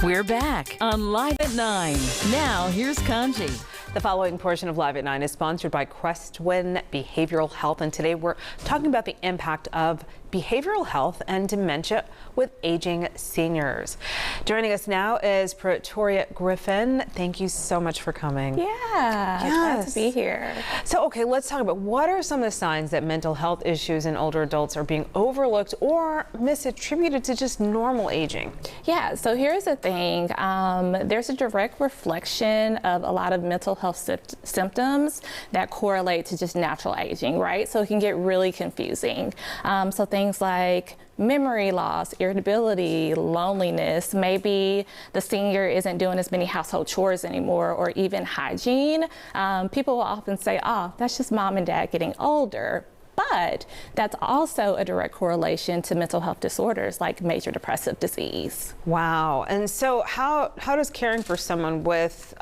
We're back on Live at 9. Now, here's Kanji. The following portion of Live at 9 is sponsored by Crestwin Behavioral Health, and today we're talking about the impact of behavioral health and dementia with aging seniors. Joining us now is Pretoria Griffin. Thank you so much for coming. Yeah, glad to be here. So, okay, let's talk about what are some of the signs that mental health issues in older adults are being overlooked or misattributed to just normal aging? Yeah, so here's the thing. There's a direct reflection of a lot of mental health symptoms that correlate to just natural aging, right? So it can get really confusing. So things like memory loss, irritability, loneliness, maybe the senior isn't doing as many household chores anymore, or even hygiene. People will often say, oh, that's just mom and dad getting older. But that's also a direct correlation to mental health disorders like major depressive disease. Wow. And so how does caring for someone with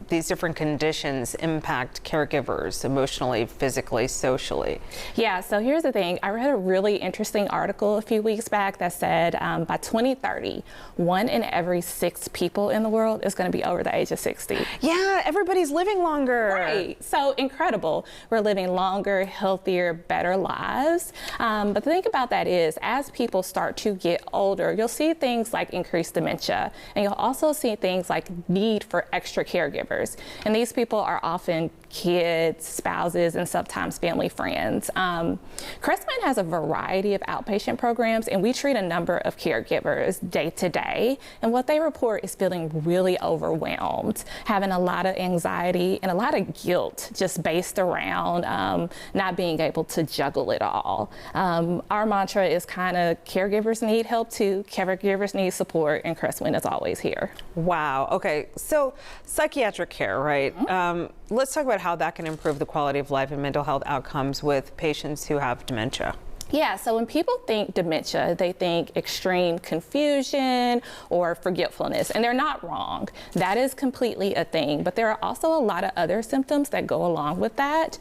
these different conditions impact caregivers emotionally, physically, socially? Yeah, so here's the thing. I read a really interesting article a few weeks back that said by 2030, 1 in every 6 people in the world is going to be over the age of 60. Yeah, everybody's living longer. Right. So incredible. We're living longer, healthier, better lives. But the thing about that is, as people start to get older, you'll see things like increased dementia, and you'll also see things like need for extra caregivers. And these people are often kids, spouses, and sometimes family friends. Crestwin has a variety of outpatient programs, and we treat a number of caregivers day to day. And what they report is feeling really overwhelmed, having a lot of anxiety and a lot of guilt just based around not being able to juggle it all. Our mantra is kind of caregivers need help too, caregivers need support, and Crestwin is always here. Wow. Okay. So psychiatric care, right? Let's talk about how that can improve the quality of life and mental health outcomes with patients who have dementia. Yeah, so when people think dementia, they think extreme confusion or forgetfulness, and they're not wrong. That is completely a thing, but there are also a lot of other symptoms that go along with that.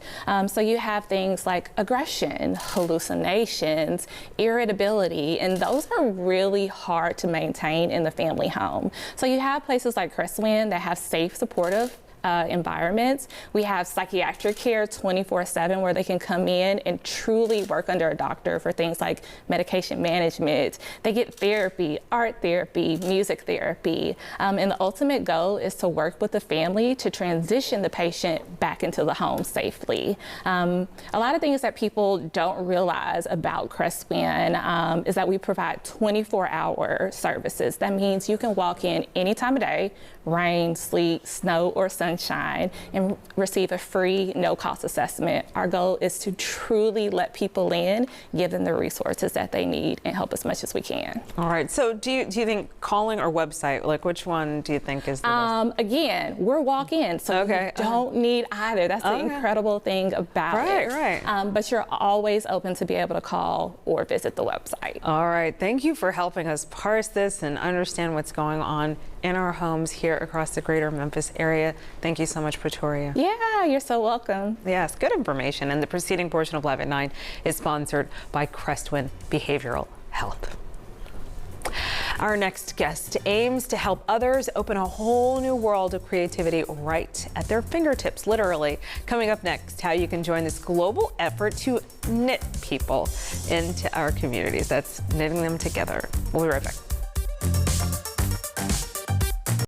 So you have things like aggression, hallucinations, irritability, and those are really hard to maintain in the family home. So you have places like Crestwin that have safe, supportive environments. We have psychiatric care 24/7 where they can come in and truly work under a doctor for things like medication management. They get therapy, art therapy, music therapy. And the ultimate goal is to work with the family to transition the patient back into the home safely. A lot of things that people don't realize about Crestwin is that we provide 24-hour services. That means you can walk in any time of day, rain, sleet, snow, or sunshine, and receive a free, no-cost assessment. Our goal is to truly let people in, give them the resources that they need, and help as much as we can. All right. So do you think calling or website, like which one do you think is the best? Again, we're walk-in, so you don't need either. That's the incredible thing about it. Right. But you're always open to be able to call or visit the website. All right. Thank you for helping us parse this and understand what's going on in our homes here across the greater Memphis area. Thank you so much, Pretoria. Yeah, you're so welcome. Yes, good information. And the preceding portion of Live at 9 is sponsored by Crestwin Behavioral Health. Our next guest aims to help others open a whole new world of creativity right at their fingertips, literally. Coming up next, how you can join this global effort to knit people into our communities. That's knitting them together. We'll be right back.